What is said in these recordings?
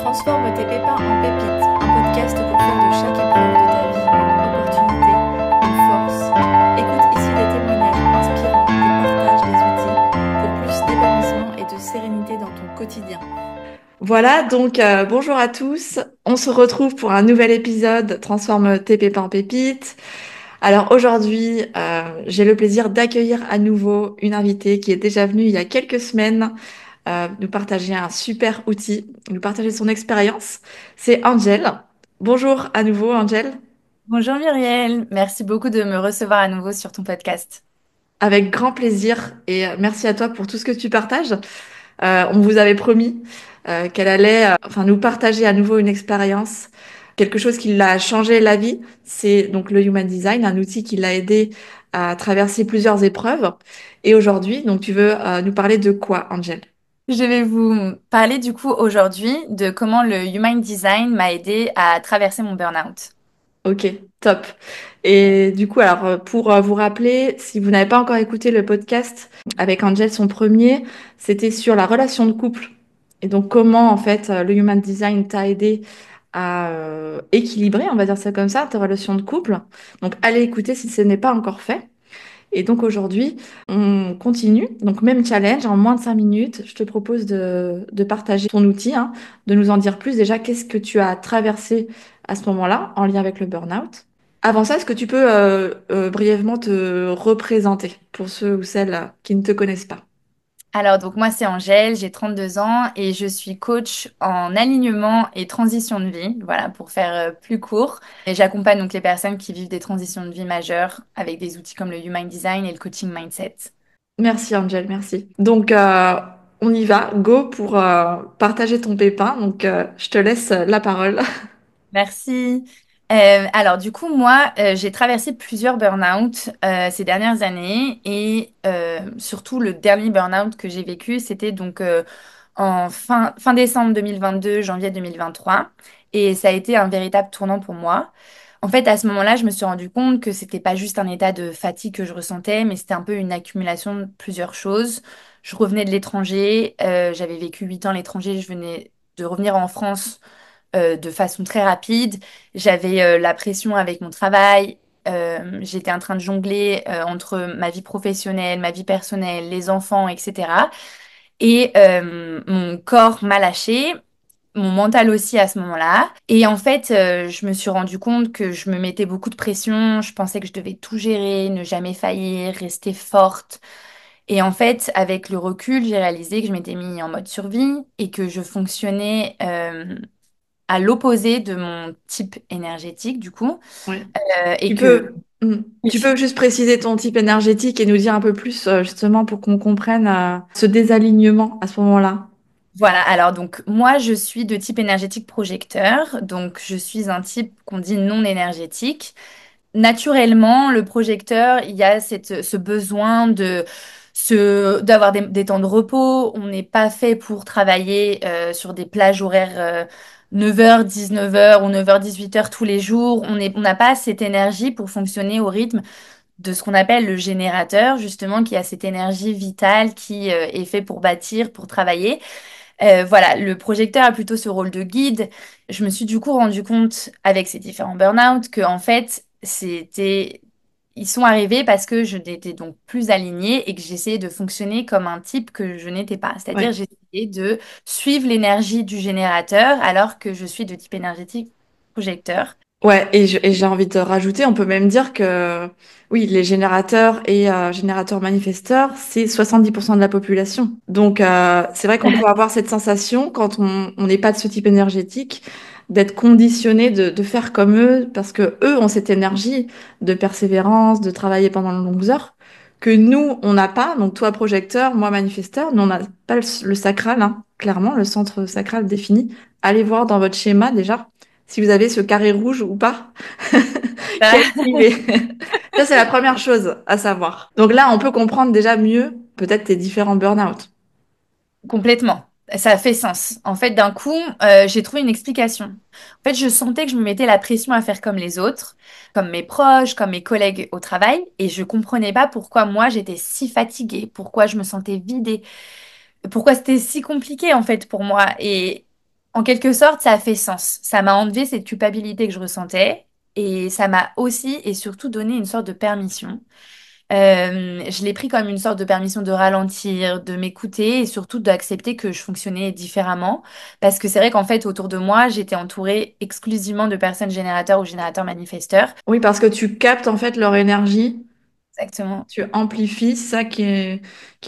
Transforme tes pépins en pépites, un podcast pour faire de chaque épreuve de ta vie une opportunité, une force. Écoute ici des témoignages inspirants, des partages, des outils pour plus d'épanouissement et de sérénité dans ton quotidien. Voilà, donc bonjour à tous. On se retrouve pour un nouvel épisode Transforme tes pépins en pépites. Alors aujourd'hui, j'ai le plaisir d'accueillir à nouveau une invitée qui est déjà venue il y a quelques semaines nous partager un super outil, nous partager son expérience. C'est Angel. Bonjour à nouveau, Angel. Bonjour Muriel, merci beaucoup de me recevoir à nouveau sur ton podcast. Avec grand plaisir et merci à toi pour tout ce que tu partages. On vous avait promis qu'elle allait nous partager à nouveau une expérience, quelque chose qui l'a changé la vie. C'est donc le Human Design, un outil qui l'a aidé à traverser plusieurs épreuves. Et aujourd'hui, donc tu veux nous parler de quoi, Angel? Je vais vous parler du coup aujourd'hui de comment le Human Design m'a aidé à traverser mon burn-out. Ok, top. Et du coup, alors pour vous rappeler, si vous n'avez pas encore écouté le podcast avec Angel, son premier, c'était sur la relation de couple. Et donc comment en fait le Human Design t'a aidé à équilibrer, on va dire ça comme ça, ta relation de couple. Donc allez écouter si ce n'est pas encore fait. Et donc aujourd'hui, on continue. Donc même challenge, en moins de 5 minutes, je te propose de partager ton outil, hein, de nous en dire plus. Déjà, qu'est-ce que tu as traversé à ce moment-là en lien avec le burn-out? Avant ça, est-ce que tu peux brièvement te représenter pour ceux ou celles qui ne te connaissent pas? Alors donc moi c'est Angèle, j'ai 32 ans et je suis coach en alignement et transition de vie, voilà pour faire plus court. Et j'accompagne donc les personnes qui vivent des transitions de vie majeures avec des outils comme le Human Design et le coaching mindset. Merci Angel, merci. Donc on y va, go pour partager ton pépin. Donc je te laisse la parole. Merci. Alors du coup, moi, j'ai traversé plusieurs burn-out ces dernières années et surtout le dernier burn-out que j'ai vécu, c'était donc en fin décembre 2022, janvier 2023 et ça a été un véritable tournant pour moi. En fait, à ce moment-là, je me suis rendu compte que c'était pas juste un état de fatigue que je ressentais, mais c'était un peu une accumulation de plusieurs choses. Je revenais de l'étranger, j'avais vécu 8 ans à l'étranger, je venais de revenir en France de façon très rapide. J'avais la pression avec mon travail. J'étais en train de jongler entre ma vie professionnelle, ma vie personnelle, les enfants, etc. Et mon corps m'a lâché, mon mental aussi à ce moment-là. Et en fait, je me suis rendu compte que je me mettais beaucoup de pression. Je pensais que je devais tout gérer, ne jamais faillir, rester forte. Et en fait, avec le recul, j'ai réalisé que je m'étais mis en mode survie et que je fonctionnais à l'opposé de mon type énergétique, du coup, Ouais. et Tu que peux, tu peux juste préciser ton type énergétique et nous dire un peu plus justement pour qu'on comprenne ce désalignement à ce moment-là. voilà. Alors donc moi, je suis de type énergétique projecteur, donc je suis un type qu'on dit non énergétique. Naturellement, le projecteur, il y a ce besoin d'avoir des temps de repos. On n'est pas fait pour travailler sur des plages horaires 9h, 19h ou 9h, 18h tous les jours. On n'a pas cette énergie pour fonctionner au rythme de ce qu'on appelle le générateur, justement, qui a cette énergie vitale qui est fait pour bâtir, pour travailler. Voilà, le projecteur a plutôt ce rôle de guide. Je me suis du coup rendu compte avec ces différents burn-out que en fait, ils sont arrivés parce que je n'étais donc plus alignée et que j'essayais de fonctionner comme un type que je n'étais pas. C'est-à-dire, Ouais. j'essayais de suivre l'énergie du générateur alors que je suis de type énergétique projecteur. Ouais, et j'ai envie de rajouter, on peut même dire que oui, les générateurs et générateurs manifesteurs, c'est 70% de la population. Donc c'est vrai qu'on peut avoir cette sensation quand on n'est pas de ce type énergétique, d'être conditionné de faire comme eux, parce que eux ont cette énergie de persévérance, de travailler pendant de longues heures, que nous, on n'a pas. Donc toi, projecteur, moi, manifesteur, nous, on n'a pas le sacral, hein, clairement, le centre sacral défini. Allez voir dans votre schéma déjà si vous avez ce carré rouge ou pas qui est activé. Ça, c'est la première chose à savoir. Donc là, on peut comprendre déjà mieux peut-être tes différents burn-out. Complètement. Ça fait sens. En fait, d'un coup, j'ai trouvé une explication. En fait, je sentais que je me mettais la pression à faire comme les autres, comme mes proches, comme mes collègues au travail, et je comprenais pas pourquoi moi j'étais si fatiguée, pourquoi je me sentais vidée, pourquoi c'était si compliqué en fait pour moi. En quelque sorte, ça a fait sens. Ça m'a enlevé cette culpabilité que je ressentais et ça m'a aussi et surtout donné une sorte de permission. Je l'ai pris comme une sorte de permission de ralentir, de m'écouter et surtout d'accepter que je fonctionnais différemment. Parce que c'est vrai qu'en fait, autour de moi, j'étais entourée exclusivement de personnes générateurs ou générateurs manifesteurs. Oui, parce que tu captes en fait leur énergie, Exactement. tu amplifies, c'est ça qu'il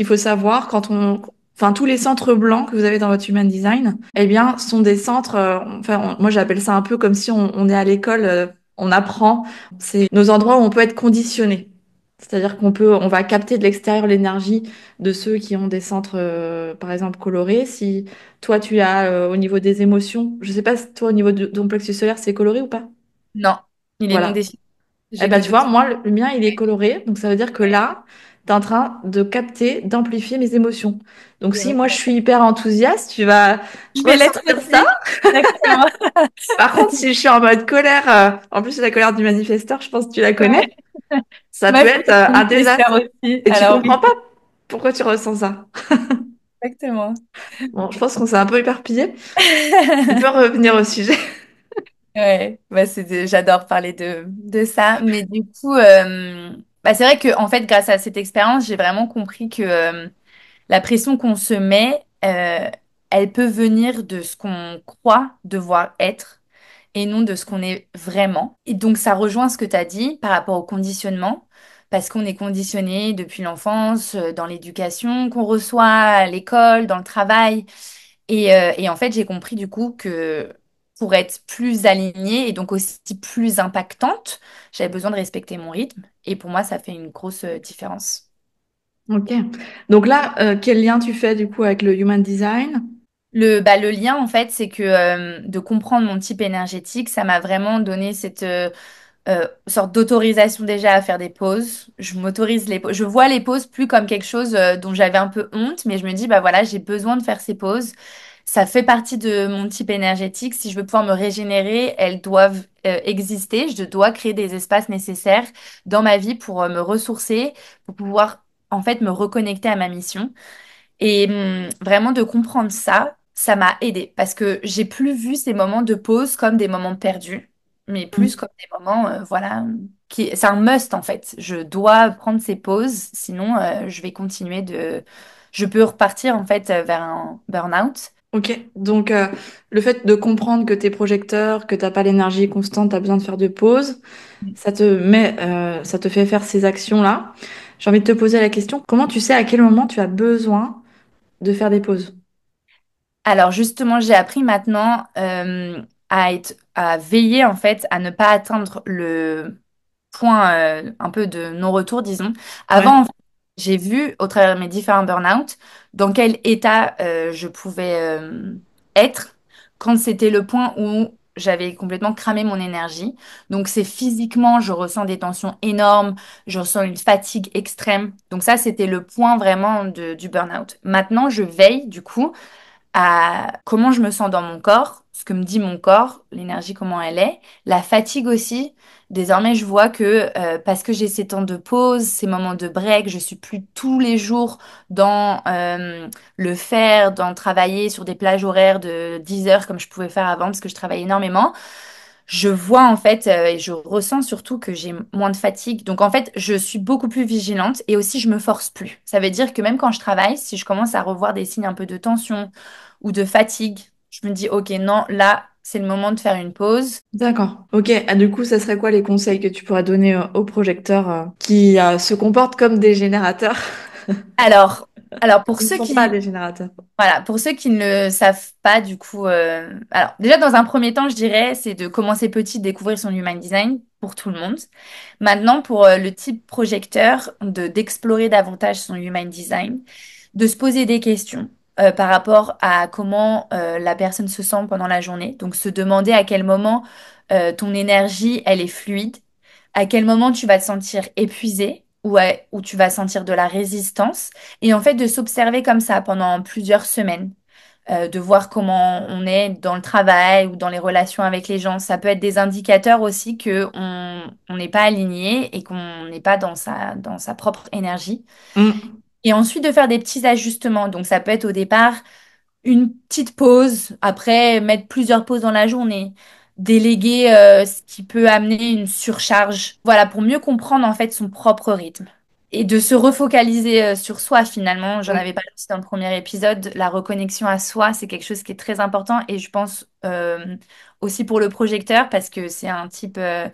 faut savoir enfin, tous les centres blancs que vous avez dans votre Human Design, eh bien, sont des centres, moi j'appelle ça un peu comme si on est à l'école, on apprend. C'est nos endroits où on peut être conditionné. C'est-à-dire on va capter de l'extérieur l'énergie de ceux qui ont des centres, par exemple, colorés. Si toi, tu as, au niveau des émotions, je sais pas si toi, au niveau de ton plexus solaire, c'est coloré ou pas? Non, il est non Voilà. défini. Eh J'ai ben, que tu deux vois, types. moi, le mien, il est coloré. Donc, ça veut dire que là, tu es en train de capter, d'amplifier mes émotions. Donc, si moi, je suis hyper enthousiaste, tu vas Je vais l'être ressentir ça. aussi. Exactement. Par contre, si je suis en mode colère, en plus, c'est la colère du manifesteur, je pense que tu la connais, Ouais. ça Moi, peut je être suis un manifesteur désastre. aussi. Et tu Alors comprends oui, pas pourquoi tu ressens ça. exactement. Bon, je pense qu'on s'est un peu éparpillé. On peut revenir au sujet. Ouais, bah j'adore parler de ça. Mais du coup, bah c'est vrai que en fait, grâce à cette expérience, j'ai vraiment compris que la pression qu'on se met, elle peut venir de ce qu'on croit devoir être et non de ce qu'on est vraiment. Et donc, ça rejoint ce que tu as dit par rapport au conditionnement, parce qu'on est conditionné depuis l'enfance, dans l'éducation qu'on reçoit à l'école, dans le travail. Et en fait, j'ai compris du coup que pour être plus alignée et donc aussi plus impactante, j'avais besoin de respecter mon rythme. Et pour moi, ça fait une grosse différence. Ok. Donc là, quel lien tu fais du coup avec le Human Design? Le lien, en fait, c'est que de comprendre mon type énergétique, ça m'a vraiment donné cette sorte d'autorisation déjà à faire des pauses. Je m'autorise les pauses. Je vois les pauses plus comme quelque chose dont j'avais un peu honte, mais je me dis, bah voilà, j'ai besoin de faire ces pauses. Ça fait partie de mon type énergétique. Si je veux pouvoir me régénérer, elles doivent exister. Je dois créer des espaces nécessaires dans ma vie pour me ressourcer, pour pouvoir en fait me reconnecter à ma mission. Et vraiment de comprendre ça, ça m'a aidé parce que j'ai plus vu ces moments de pause comme des moments perdus, mais plus comme des moments, voilà, c'est un must en fait. Je dois prendre ces pauses, sinon je vais continuer je peux repartir en fait vers un burn-out. Ok, donc le fait de comprendre que t'es projecteur, que t'as pas l'énergie constante, t'as besoin de faire de pauses, ça te fait faire ces actions-là. J'ai envie de te poser la question, comment tu sais à quel moment tu as besoin de faire des pauses? Alors justement, j'ai appris maintenant à veiller en fait à ne pas atteindre le point un peu de non-retour, disons. Ouais. Avant, en fait, j'ai vu au travers de mes différents burn-out dans quel état je pouvais être quand c'était le point où j'avais complètement cramé mon énergie. Donc c'est physiquement, je ressens des tensions énormes, je ressens une fatigue extrême. Donc ça, c'était le point vraiment du burn-out. Maintenant, je veille du coup à comment je me sens dans mon corps, ce que me dit mon corps, l'énergie, comment elle est, la fatigue aussi. Désormais, je vois que parce que j'ai ces temps de pause, ces moments de break, je suis plus tous les jours dans le faire, dans travailler sur des plages horaires de 10 heures comme je pouvais faire avant parce que je travaillais énormément. Je vois en fait et je ressens surtout que j'ai moins de fatigue. Donc en fait, je suis beaucoup plus vigilante et aussi je me force plus. Ça veut dire que même quand je travaille, si je commence à revoir des signes un peu de tension ou de fatigue, je me dis ok, non, là, c'est le moment de faire une pause. D'accord. Ok. Ah, du coup, ça serait quoi les conseils que tu pourrais donner aux projecteurs qui se comportent comme des générateurs? Alors, alors pour Ils ne ceux sont pas qui des générateurs. Voilà, pour ceux qui ne le savent pas, du coup, alors déjà dans un premier temps, je dirais, c'est de commencer petit, découvrir son human design pour tout le monde. Maintenant, pour le type projecteur, d'explorer davantage son human design, de se poser des questions par rapport à comment la personne se sent pendant la journée. Donc, se demander à quel moment ton énergie, elle est fluide, à quel moment tu vas te sentir épuisé ou tu vas sentir de la résistance et en fait, de s'observer comme ça pendant plusieurs semaines, de voir comment on est dans le travail ou dans les relations avec les gens. Ça peut être des indicateurs aussi que on n'est pas aligné et qu'on n'est pas dans sa propre énergie. Hmm. Et ensuite, de faire des petits ajustements. Donc, ça peut être au départ une petite pause, après mettre plusieurs pauses dans la journée, déléguer ce qui peut amener une surcharge, voilà, pour mieux comprendre en fait son propre rythme. Et de se refocaliser sur soi finalement, j'en Ouais. avais parlé aussi dans le premier épisode, la reconnexion à soi, c'est quelque chose qui est très important et je pense aussi pour le projecteur parce que c'est un type euh,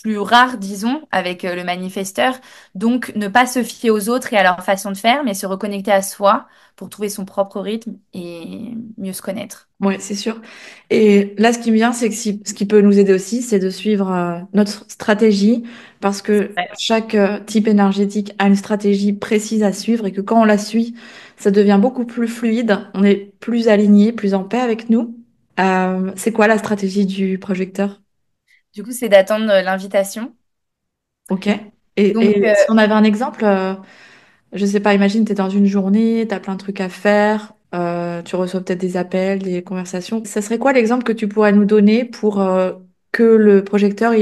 plus rare, disons, avec le manifesteur. Donc ne pas se fier aux autres et à leur façon de faire, mais se reconnecter à soi pour trouver son propre rythme et mieux se connaître. Ouais, c'est sûr. Et là, ce qui me vient, c'est que ce qui peut nous aider aussi, c'est de suivre notre stratégie, parce que Ouais. chaque type énergétique a une stratégie précise à suivre, et que quand on la suit, ça devient beaucoup plus fluide, on est plus aligné, plus en paix avec nous. C'est quoi la stratégie du projecteur? Du coup, c'est d'attendre l'invitation. Ok. Donc, Et si on avait un exemple, je sais pas, imagine, tu es dans une journée, tu as plein de trucs à faire, tu reçois peut-être des appels, des conversations. Ça serait quoi l'exemple que tu pourrais nous donner pour que le projecteur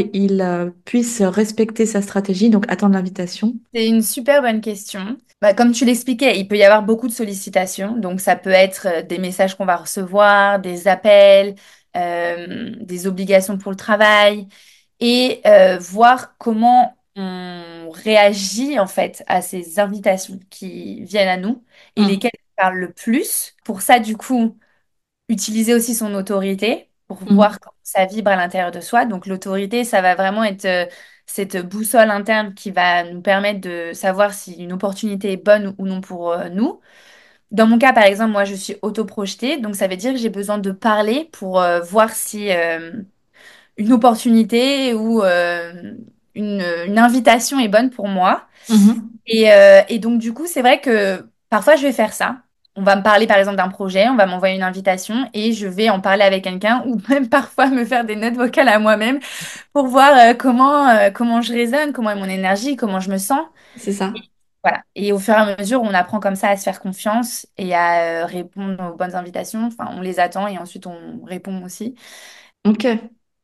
puisse respecter sa stratégie, donc attendre l'invitation? c'est une super bonne question. Bah, comme tu l'expliquais, il peut y avoir beaucoup de sollicitations. Donc, ça peut être des messages qu'on va recevoir, des appels, des obligations pour le travail et voir comment on réagit en fait à ces invitations qui viennent à nous et Hmm. lesquelles parlent le plus. Pour ça, du coup, utiliser aussi son autorité pour Mhm. voir comment ça vibre à l'intérieur de soi. Donc l'autorité, ça va vraiment être cette boussole interne qui va nous permettre de savoir si une opportunité est bonne ou non pour nous. Dans mon cas, par exemple, moi, je suis autoprojetée, donc ça veut dire que j'ai besoin de parler pour voir si une opportunité ou une invitation est bonne pour moi. Mhm. Et donc, du coup, c'est vrai que parfois, je vais faire ça. On va me parler, par exemple, d'un projet, on va m'envoyer une invitation et je vais en parler avec quelqu'un ou même parfois me faire des notes vocales à moi-même pour voir comment je résonne, comment est mon énergie, comment je me sens. C'est ça. Voilà. Et au fur et à mesure, on apprend comme ça à se faire confiance et à répondre aux bonnes invitations. Enfin, on les attend et ensuite on répond aussi. Ok.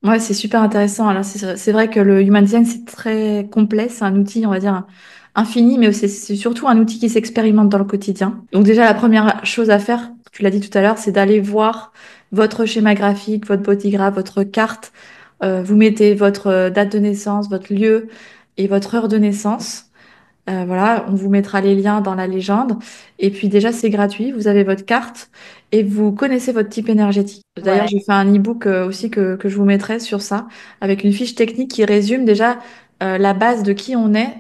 Ouais, c'est super intéressant. Alors, c'est vrai que le human design, c'est très complet. C'est un outil, on va dire, infini, mais c'est surtout un outil qui s'expérimente dans le quotidien. Donc, déjà, la première chose à faire, tu l'as dit tout à l'heure, c'est d'aller voir votre schéma graphique, votre bodygraph, votre carte. Vous mettez votre date de naissance, votre lieu et votre heure de naissance. Voilà, on vous mettra les liens dans la légende. Et puis déjà, c'est gratuit. Vous avez votre carte et vous connaissez votre type énergétique. D'ailleurs, Ouais, j'ai fait un e-book aussi que je vous mettrai sur ça, avec une fiche technique qui résume déjà la base de qui on est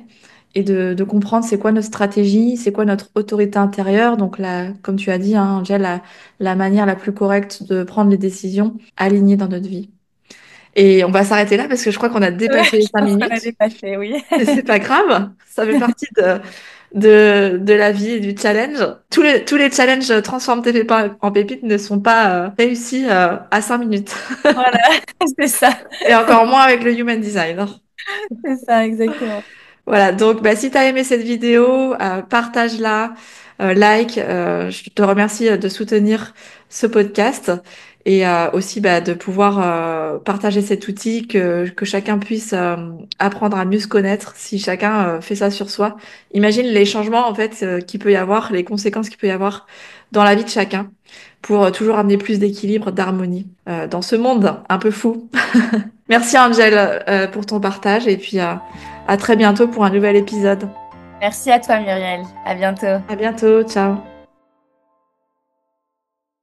et de comprendre c'est quoi notre stratégie, c'est quoi notre autorité intérieure. Donc là, comme tu as dit, hein, Angel, la manière la plus correcte de prendre les décisions alignées dans notre vie. Et on va s'arrêter là parce que je crois qu'on a dépassé les je cinq pense qu'on a minutes. dépassé, oui. Et c'est pas grave, ça fait partie de la vie et du challenge. Tous les challenges Transforme tes pépins en pépites ne sont pas réussis à 5 minutes. Voilà, c'est ça. Et encore moins avec le Human Design. C'est ça, exactement. Voilà, donc bah, si tu as aimé cette vidéo, partage-la, like. Je te remercie de soutenir ce podcast et aussi bah, de pouvoir partager cet outil, que chacun puisse apprendre à mieux se connaître si chacun fait ça sur soi. Imagine les changements en fait qu'il peut y avoir, les conséquences qu'il peut y avoir dans la vie de chacun pour toujours amener plus d'équilibre, d'harmonie dans ce monde un peu fou. Merci Angel pour ton partage et puis à très bientôt pour un nouvel épisode. Merci à toi, Muriel. À bientôt. À bientôt, ciao.